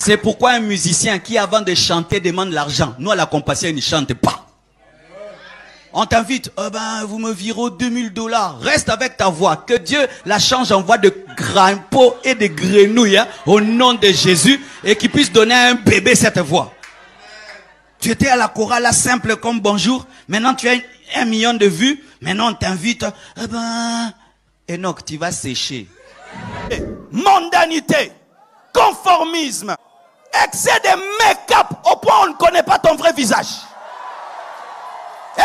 C'est pourquoi un musicien qui avant de chanter demande l'argent. Nous à la compassion, il ne chante pas. On t'invite, oh ben, vous me virez 2000 $. Reste avec ta voix. Que Dieu la change en voix de crampons et de grenouilles, hein, au nom de Jésus, et qu'il puisse donner à un bébé cette voix. Tu étais à la chorale là, simple comme bonjour. Maintenant tu as 1 million de vues. Maintenant on t'invite. Eh ben, Enoch, tu vas sécher. Mondanité, conformisme, excès de make-up au point où on ne connaît pas ton vrai visage.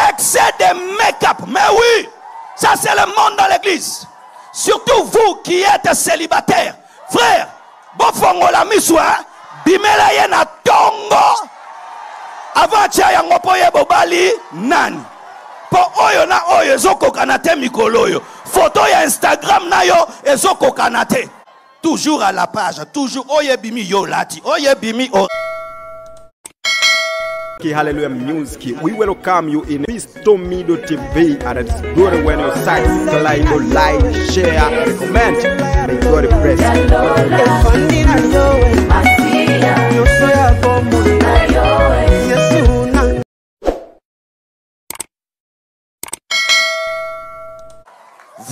Excès de make-up. Mais oui, ça c'est le monde dans l'église. Surtout vous qui êtes célibataires. Frère, bofongo la miswa, bimela yena tongo. Avant tia yango poye bobali nani. Po oyo na oyo ezoko kanate mikolo yo. Photo ya Instagram na yo ezoko kanate. Toujours à la page, toujours oye bimi yo lati, oye bimi o. Hallelujah Music. We welcome you in Pistomido TV, and it's good when you subscribe, like, share, and comment. May God bless you.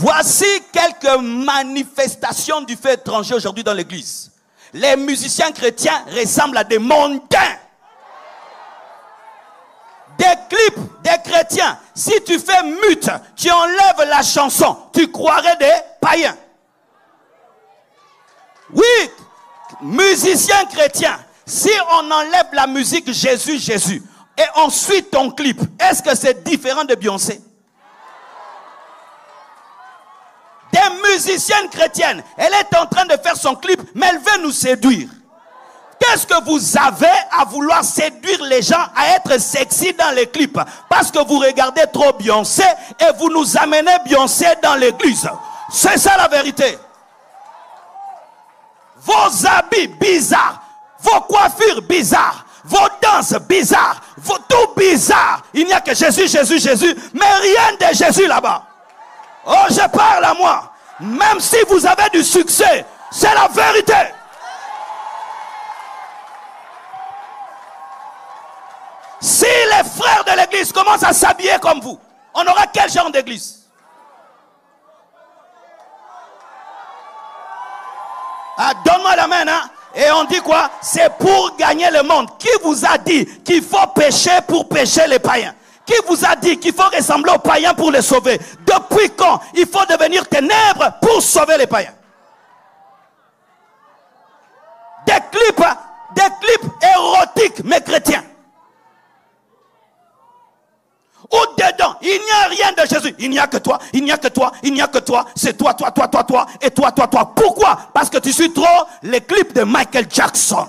Voici quelques manifestations du fait étranger aujourd'hui dans l'église. Les musiciens chrétiens ressemblent à des mondains. Des clips des chrétiens, si tu fais mute, tu enlèves la chanson, tu croirais des païens. Oui, musiciens chrétiens, si on enlève la musique Jésus, Jésus, et ensuite ton clip, est-ce que c'est différent de Beyoncé? Des musiciennes chrétiennes, elle est en train de faire son clip, mais elle veut nous séduire. Qu'est-ce que vous avez à vouloir séduire les gens à être sexy dans les clips? Parce que vous regardez trop Beyoncé et vous nous amenez Beyoncé dans l'église. C'est ça la vérité. Vos habits bizarres, vos coiffures bizarres, vos danses bizarres, tout bizarre. Il n'y a que Jésus, Jésus, Jésus, mais rien de Jésus là-bas. Oh, je parle à moi. Même si vous avez du succès, c'est la vérité. Si les frères de l'église commencent à s'habiller comme vous, on aura quel genre d'église? Ah, donne-moi la main, hein? Et on dit quoi? C'est pour gagner le monde. Qui vous a dit qu'il faut pécher pour pécher les païens? Qui vous a dit qu'il faut ressembler aux païens pour les sauver? Depuis quand il faut devenir ténèbres pour sauver les païens? Des clips érotiques mais chrétiens. Au-dedans, il n'y a rien de Jésus. Il n'y a que toi, il n'y a que toi, il n'y a que toi. C'est toi, toi, toi, toi, toi, et toi, toi, toi. Pourquoi? Parce que tu suis trop les clips de Michael Jackson.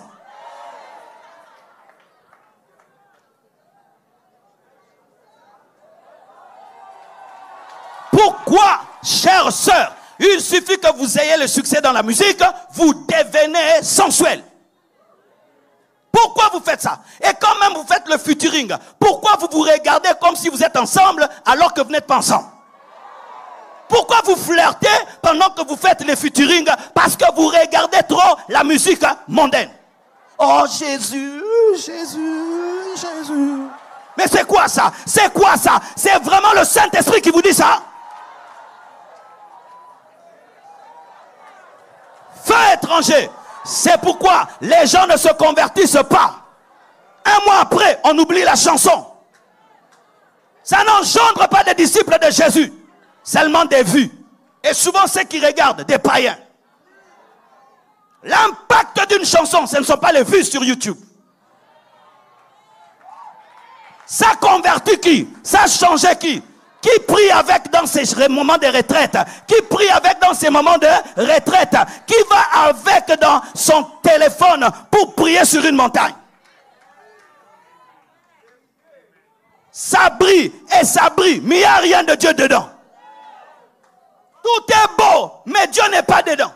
Pourquoi, chères sœurs, il suffit que vous ayez le succès dans la musique, vous devenez sensuel. Pourquoi vous faites ça? Et quand même vous faites le featuring, pourquoi vous vous regardez comme si vous êtes ensemble alors que vous n'êtes pas ensemble? Pourquoi vous flirtez pendant que vous faites les featuring? Parce que vous regardez trop la musique mondaine. Oh Jésus, Jésus, Jésus. Mais c'est quoi ça? C'est quoi ça? C'est vraiment le Saint-Esprit qui vous dit ça? Fait étranger. C'est pourquoi les gens ne se convertissent pas. Un mois après, on oublie la chanson. Ça n'engendre pas des disciples de Jésus, seulement des vues. Et souvent ceux qui regardent, des païens. L'impact d'une chanson, ce ne sont pas les vues sur YouTube. Ça convertit qui? Ça change qui? Qui prie avec dans ces moments de retraite? Qui prie avec dans ces moments de retraite? Qui va avec dans son téléphone pour prier sur une montagne? Ça brille et ça brille, mais il n'y a rien de Dieu dedans. Tout est beau, mais Dieu n'est pas dedans.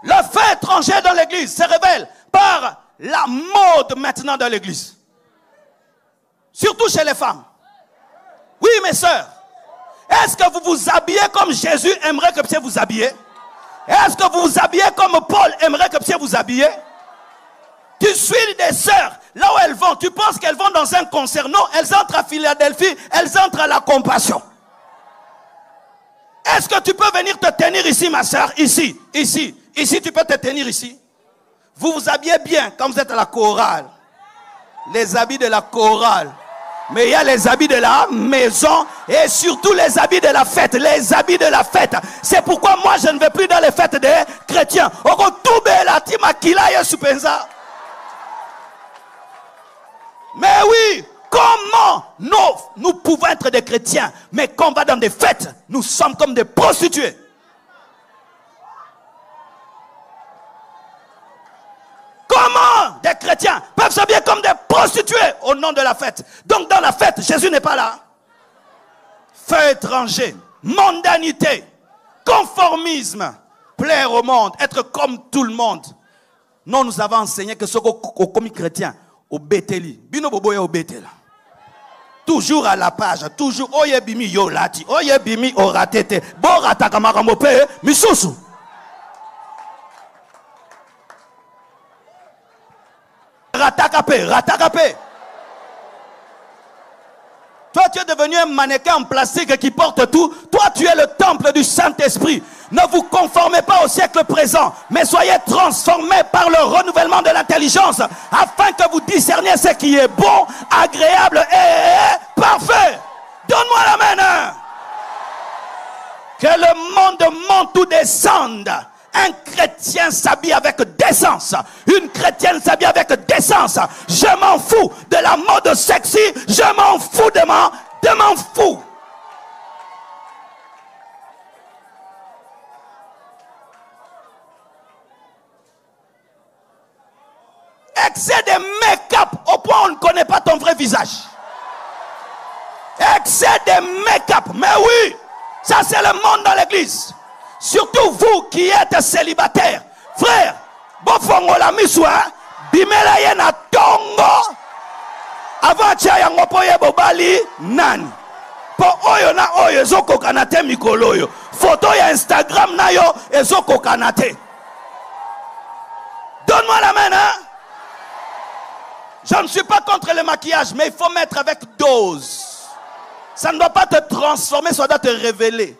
Le fait étranger dans l'église se révèle par la mode maintenant dans l'église. Surtout chez les femmes. Oui, mes sœurs. Est-ce que vous vous habillez comme Jésus aimerait que Pierre vous habillez? Est-ce que vous vous habillez comme Paul aimerait que Pierre vous habillez? Tu suis des sœurs, là où elles vont, tu penses qu'elles vont dans un concert? Non, elles entrent à Philadelphie, elles entrent à la Compassion. Est-ce que tu peux venir te tenir ici, ma sœur? Ici, tu peux te tenir ici. Vous vous habillez bien quand vous êtes à la chorale. Les habits de la chorale. Mais il y a les habits de la maison et surtout les habits de la fête. Les habits de la fête. C'est pourquoi moi je ne vais plus dans les fêtes des chrétiens. Mais oui, comment nous pouvons être des chrétiens, mais quand on va dans des fêtes, nous sommes comme des prostituées. Comment des chrétiens peuvent s'habiller comme des prostituées au nom de la fête? Donc dans la fête, Jésus n'est pas là. Feu étranger, mondanité, conformisme, plaire au monde, être comme tout le monde. Non, nous avons enseigné que ce qu'on commis chrétien, au Bétéli, bino boboya au Bétéli. Toujours à la page, toujours oye bimi yo lati, oye bimi oratete, bo rataka maramope, misusu. Ratakapé, ratakapé. Toi, tu es devenu un mannequin en plastique qui porte tout. Toi, tu es le temple du Saint-Esprit. Ne vous conformez pas au siècle présent, mais soyez transformés par le renouvellement de l'intelligence, afin que vous discerniez ce qui est bon, agréable et parfait. Donne-moi la main. Que le monde monte ou descende. Un chrétien s'habille avec décence. Une chrétienne s'habille avec décence. Je m'en fous de la mode sexy. Je m'en fous de m'en fous. Excès de make-up au point où on ne connaît pas ton vrai visage. Excès de make-up. Mais oui, ça c'est le monde dans l'église. Surtout vous qui êtes célibataires. Frère, bofongo la miswa, bimela ye na tongo. Avant tia yango poye bobali nani. Po oyo na oyo ezoko kanate mikolo yo. Photo ya Instagram na yo ezoko kanate. Donne-moi la main, hein? Je ne suis pas contre le maquillage, mais il faut mettre avec dose. Ça ne doit pas te transformer, ça doit te révéler.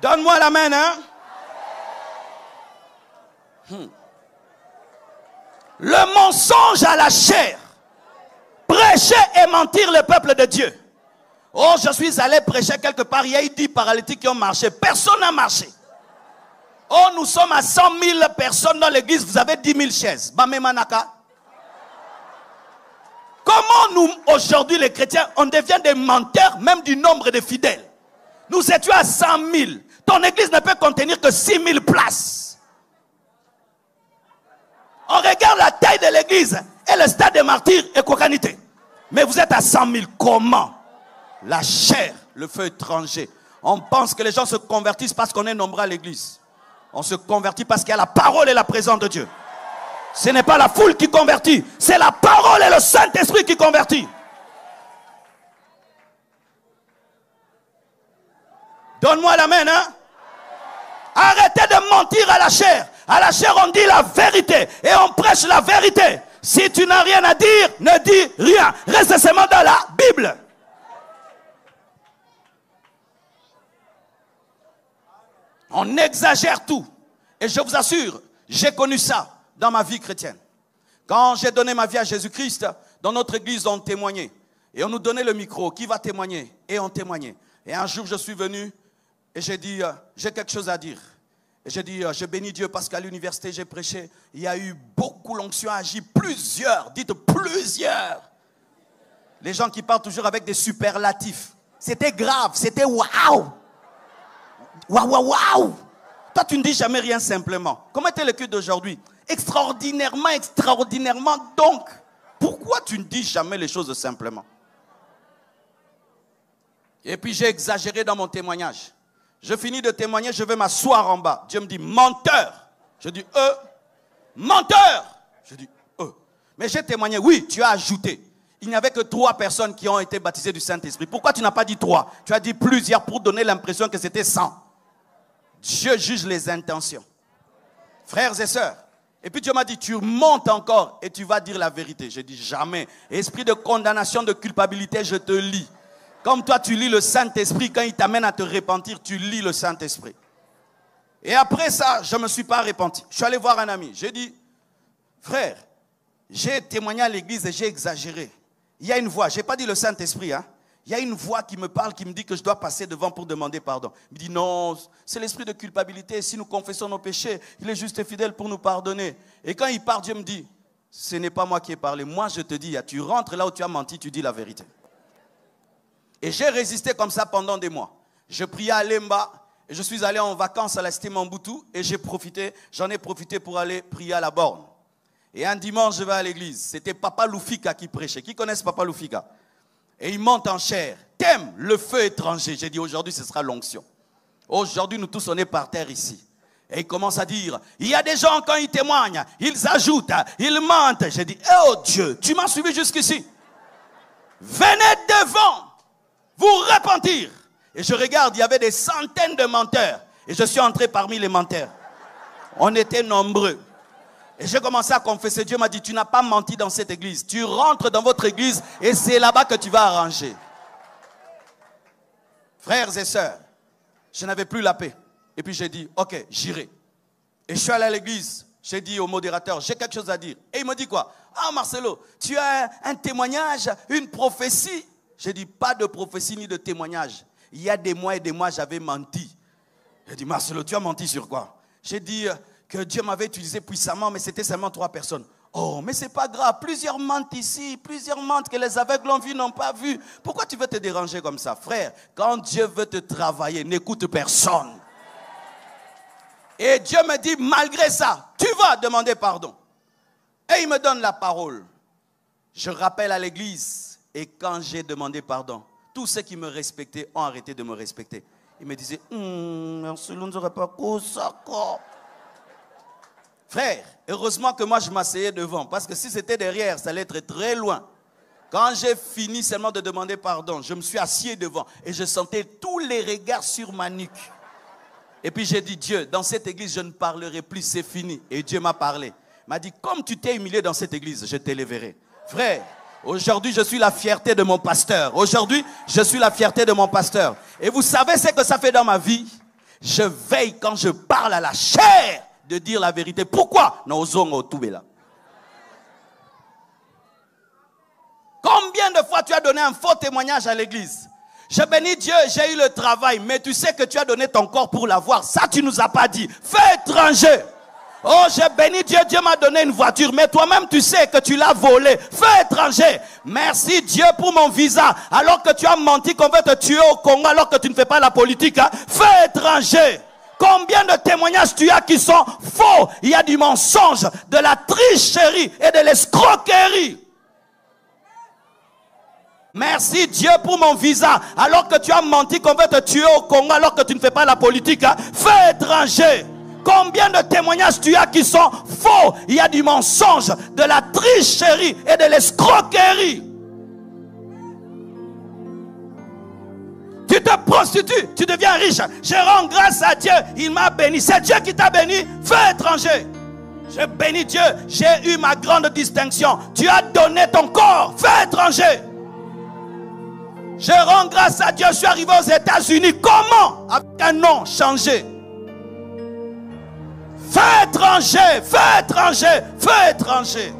Donne-moi la main, hein? Le mensonge à la chair. Prêcher et mentir le peuple de Dieu. Oh, je suis allé prêcher quelque part, il y a eu 10 paralytiques qui ont marché. Personne n'a marché. Oh, nous sommes à 100 000 personnes dans l'église, vous avez 10 000 chaises. Bamemanaka. Comment nous, aujourd'hui les chrétiens, on devient des menteurs, même du nombre de fidèles? Nous étions à 100 000. Ton église ne peut contenir que 6 000 places. On regarde la taille de l'église et le stade des martyrs et Kokanité. Mais vous êtes à 100 000. Comment? La chair, le feu étranger. On pense que les gens se convertissent parce qu'on est nombreux à l'église. On se convertit parce qu'il y a la parole et la présence de Dieu. Ce n'est pas la foule qui convertit, c'est la parole et le Saint-Esprit qui convertit. Donne-moi la main, hein? Arrêtez de mentir à la chair. À la chair, on dit la vérité et on prêche la vérité. Si tu n'as rien à dire, ne dis rien. Reste seulement dans la Bible. On exagère tout. Et je vous assure, j'ai connu ça dans ma vie chrétienne. Quand j'ai donné ma vie à Jésus-Christ, dans notre église, on témoignait. Et on nous donnait le micro. Qui va témoigner? Et on témoignait. Et un jour, je suis venu et j'ai dit, j'ai quelque chose à dire. Et j'ai dit, je bénis Dieu parce qu'à l'université, j'ai prêché. Il y a eu beaucoup, l'onction a agi. Plusieurs, dites plusieurs. Les gens qui parlent toujours avec des superlatifs. C'était grave, c'était waouh. Waouh, waouh, waouh. Toi, tu ne dis jamais rien simplement. Comment était le culte d'aujourd'hui? Extraordinairement, extraordinairement. Donc, pourquoi tu ne dis jamais les choses simplement? Et puis, j'ai exagéré dans mon témoignage. Je finis de témoigner, je vais m'asseoir en bas. Dieu me dit, menteur. Je dis, menteur. Je dis, Mais j'ai témoigné, oui, tu as ajouté. il n'y avait que 3 personnes qui ont été baptisées du Saint-Esprit. Pourquoi tu n'as pas dit 3? Tu as dit plusieurs pour donner l'impression que c'était 100. Dieu juge les intentions. Frères et sœurs. Et puis Dieu m'a dit, tu montes encore et tu vas dire la vérité. J'ai dit jamais. Esprit de condamnation, de culpabilité, je te lis. Comme toi tu lis le Saint-Esprit, quand il t'amène à te repentir, tu lis le Saint-Esprit. Et après ça, je ne me suis pas repenti. Je suis allé voir un ami. J'ai dit, frère, j'ai témoigné à l'église et j'ai exagéré. Il y a une voix, je n'ai pas dit le Saint-Esprit, hein. Il y a une voix qui me parle, qui me dit que je dois passer devant pour demander pardon. Il me dit non, c'est l'esprit de culpabilité. Si nous confessons nos péchés, il est juste et fidèle pour nous pardonner. Et quand il part, Dieu me dit, ce n'est pas moi qui ai parlé. Moi, je te dis, tu rentres là où tu as menti, tu dis la vérité. Et j'ai résisté comme ça pendant des mois. Je priais à Lemba et je suis allé en vacances à la cité Mambutu et j'en ai profité pour aller prier à la borne. Et un dimanche, je vais à l'église. C'était Papa Loufika qui prêchait. Qui connaît Papa Loufika? Et il monte en chair. Thème, le feu étranger. J'ai dit aujourd'hui, ce sera l'onction. Aujourd'hui, nous tous, on est par terre ici. Et il commence à dire, il y a des gens, quand ils témoignent, ils ajoutent, ils mentent. J'ai dit, oh Dieu, tu m'as suivi jusqu'ici. Venez devant, vous repentir. Et je regarde, il y avait des centaines de menteurs. Et je suis entré parmi les menteurs. On était nombreux. Et j'ai commencé à confesser. Dieu m'a dit, tu n'as pas menti dans cette église. Tu rentres dans votre église et c'est là-bas que tu vas arranger. Frères et sœurs, je n'avais plus la paix. Et puis j'ai dit, ok, j'irai. Et je suis allé à l'église. J'ai dit au modérateur, j'ai quelque chose à dire. Et il me dit quoi? Ah Marcelo, tu as un témoignage, une prophétie. J'ai dit, pas de prophétie ni de témoignage. Il y a des mois et des mois, j'avais menti. J'ai dit, Marcelo, tu as menti sur quoi? J'ai dit que Dieu m'avait utilisé puissamment, mais c'était seulement 3 personnes. Oh, mais c'est pas grave. Plusieurs mentent ici, plusieurs mentent que les aveugles ont vu, n'ont pas vu. Pourquoi tu veux te déranger comme ça? Frère, quand Dieu veut te travailler, n'écoute personne. Et Dieu me dit, malgré ça, tu vas demander pardon. Et il me donne la parole. Je rappelle à l'église, et quand j'ai demandé pardon, tous ceux qui me respectaient ont arrêté de me respecter. Ils me disaient, Marcelo ne serait pas comme ça, quoi. Frère, heureusement que moi je m'asseyais devant, parce que si c'était derrière, ça allait être très loin. Quand j'ai fini seulement de demander pardon, je me suis assis devant et je sentais tous les regards sur ma nuque. Et puis j'ai dit, Dieu, dans cette église, je ne parlerai plus, c'est fini. Et Dieu m'a parlé. Il m'a dit, comme tu t'es humilié dans cette église, je t'éleverai. Frère, aujourd'hui, je suis la fierté de mon pasteur. Aujourd'hui, je suis la fierté de mon pasteur. Et vous savez ce que ça fait dans ma vie? Je veille quand je parle à la chair de dire la vérité. Pourquoi? Combien de fois tu as donné un faux témoignage à l'église? Je bénis Dieu, j'ai eu le travail, mais tu sais que tu as donné ton corps pour l'avoir. Ça, tu nous as pas dit. Fais étranger. Oh, j'ai béni Dieu, Dieu m'a donné une voiture, mais toi-même tu sais que tu l'as volée. Fais étranger. Merci Dieu pour mon visa, alors que tu as menti qu'on veut te tuer au Congo, alors que tu ne fais pas la politique. Hein? Fais étranger. Combien de témoignages tu as qui sont faux? Il y a du mensonge, de la tricherie et de l'escroquerie. Merci Dieu pour mon visa, alors que tu as menti qu'on veut te tuer au Congo, alors que tu ne fais pas la politique. Hein? Fais étranger. Combien de témoignages tu as qui sont faux? Il y a du mensonge, de la tricherie et de l'escroquerie. Tu te prostitues, tu deviens riche. Je rends grâce à Dieu, il m'a béni. C'est Dieu qui t'a béni. Fais étranger. Je bénis Dieu, j'ai eu ma grande distinction. Tu as donné ton corps. Fais étranger. Je rends grâce à Dieu, je suis arrivé aux États-Unis. Comment? Avec un nom changé. Fais étranger, fais étranger, fais étranger.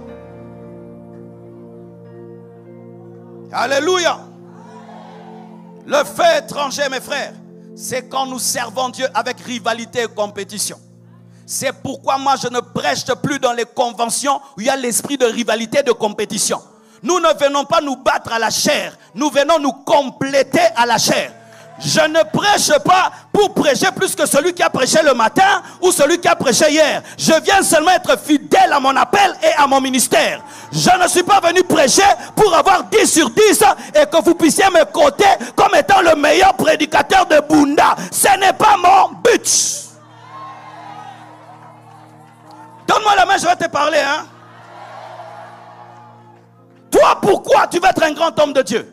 Alléluia. Le fait étranger, mes frères, c'est quand nous servons Dieu avec rivalité et compétition. C'est pourquoi moi je ne prêche plus dans les conventions où il y a l'esprit de rivalité et de compétition. Nous ne venons pas nous battre à la chair, nous venons nous compléter à la chair. Je ne prêche pas pour prêcher plus que celui qui a prêché le matin ou celui qui a prêché hier. Je viens seulement être fidèle à mon appel et à mon ministère. Je ne suis pas venu prêcher pour avoir 10 sur 10 et que vous puissiez me coter comme étant le meilleur prédicateur de Bunda. Ce n'est pas mon but. Donne-moi la main, je vais te parler. Hein? Toi Toi, pourquoi tu veux être un grand homme de Dieu?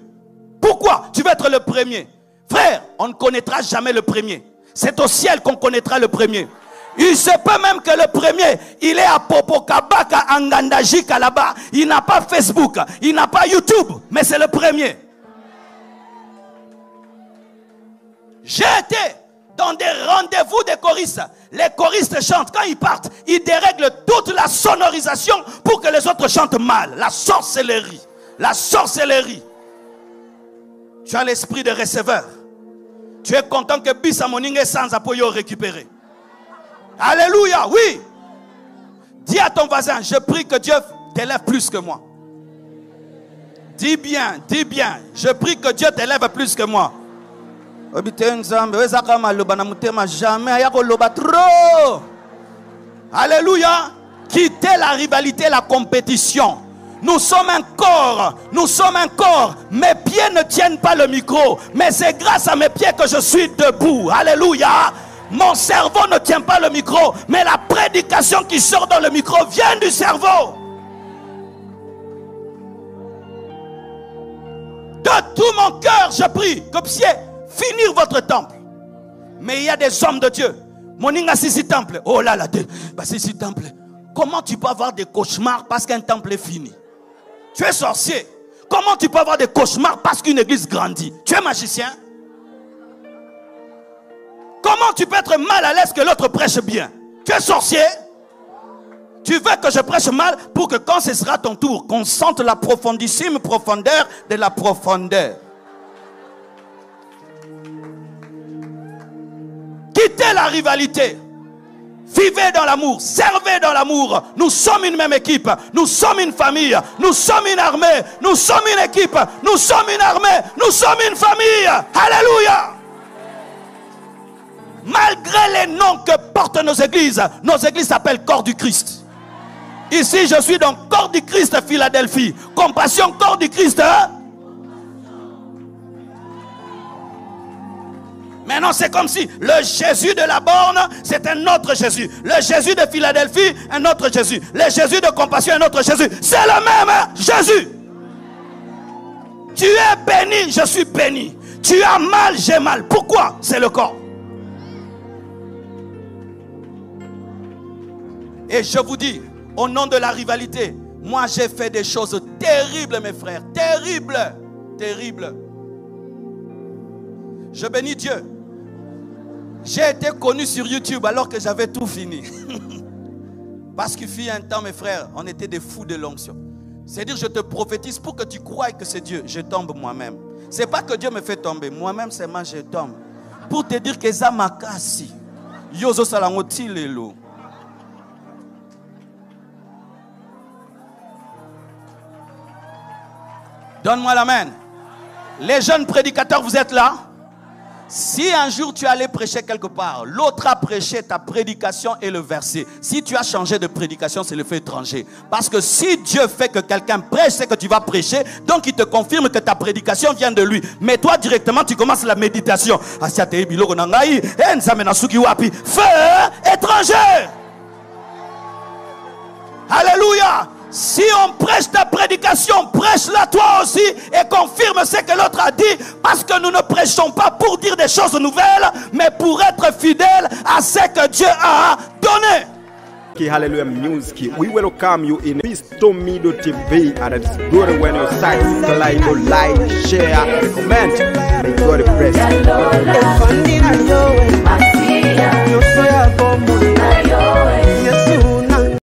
Pourquoi tu veux être le premier? Frère, on ne connaîtra jamais le premier. C'est au ciel qu'on connaîtra le premier. Il se peut même que le premier, il est à Popokabaka, à Ngandajika là-bas. Il n'a pas Facebook, il n'a pas YouTube, mais c'est le premier. J'ai été dans des rendez-vous des choristes. Les choristes chantent. Quand ils partent, ils dérèglent toute la sonorisation pour que les autres chantent mal. La sorcellerie. La sorcellerie. Tu as l'esprit de receveur. Tu es content que Bisa Moningue sans appuyer récupérer. Alléluia, oui. Dis à ton voisin, je prie que Dieu t'élève plus que moi. Dis bien, je prie que Dieu t'élève plus que moi. Alléluia. Quittez la rivalité, la compétition. Nous sommes un corps, Mes pieds ne tiennent pas le micro, mais c'est grâce à mes pieds que je suis debout. Alléluia. Mon cerveau ne tient pas le micro, mais la prédication qui sort dans le micro vient du cerveau. De tout mon cœur, je prie que puissiez finir votre temple. Mais il y a des hommes de Dieu. Moninga Sisi temple. Oh là là, Sisi temple. Comment tu peux avoir des cauchemars parce qu'un temple est fini? Tu es sorcier. Comment tu peux avoir des cauchemars parce qu'une église grandit? Tu es magicien. Comment tu peux être mal à l'aise que l'autre prêche bien? Tu es sorcier. Tu veux que je prêche mal pour que quand ce sera ton tour, qu'on sente la profondissime profondeur de la profondeur. Quittez la rivalité. Vivez dans l'amour, servez dans l'amour. Nous sommes une même équipe, nous sommes une famille, nous sommes une armée, nous sommes une équipe, nous sommes une armée, nous sommes une famille. Alléluia. Malgré les noms que portent nos églises s'appellent corps du Christ. Ici je suis dans corps du Christ Philadelphie. Compassion, corps du Christ. Maintenant c'est comme si le Jésus de la borne c'est un autre Jésus. Le Jésus de Philadelphie, un autre Jésus. Le Jésus de compassion, un autre Jésus. C'est le même Jésus. Tu es béni, je suis béni. Tu as mal, j'ai mal. Pourquoi? C'est le corps. Et je vous dis, au nom de la rivalité, moi j'ai fait des choses terribles mes frères. Terribles. Terribles. Je bénis Dieu. J'ai été connu sur YouTube alors que j'avais tout fini. Parce qu'il fut un temps, mes frères, on était des fous de l'onction. C'est-à-dire, je te prophétise pour que tu croies que c'est Dieu. Je tombe moi-même. C'est pas que Dieu me fait tomber. Moi-même, c'est moi, je tombe. Pour te dire que ça m'a cassé. Yozo salangoti lelo. Donne-moi la main. Les jeunes prédicateurs, vous êtes là? Si un jour tu allais prêcher quelque part, l'autre a prêché ta prédication et le verset. Si tu as changé de prédication, c'est le fait étranger. Parce que si Dieu fait que quelqu'un prêche, c'est que tu vas prêcher. Donc il te confirme que ta prédication vient de lui. Mais toi directement tu commences la méditation. Feu étranger. Alléluia. Si on prêche ta prédication, prêche-la toi aussi et confirme ce que l'autre a dit, parce que nous ne prêchons pas pour dire des choses nouvelles, mais pour être fidèles à ce que Dieu a donné. Hallelujah Music. We welcome you in Bistomido TV, and it's good when you subscribe, like, share, comment. May God bless you.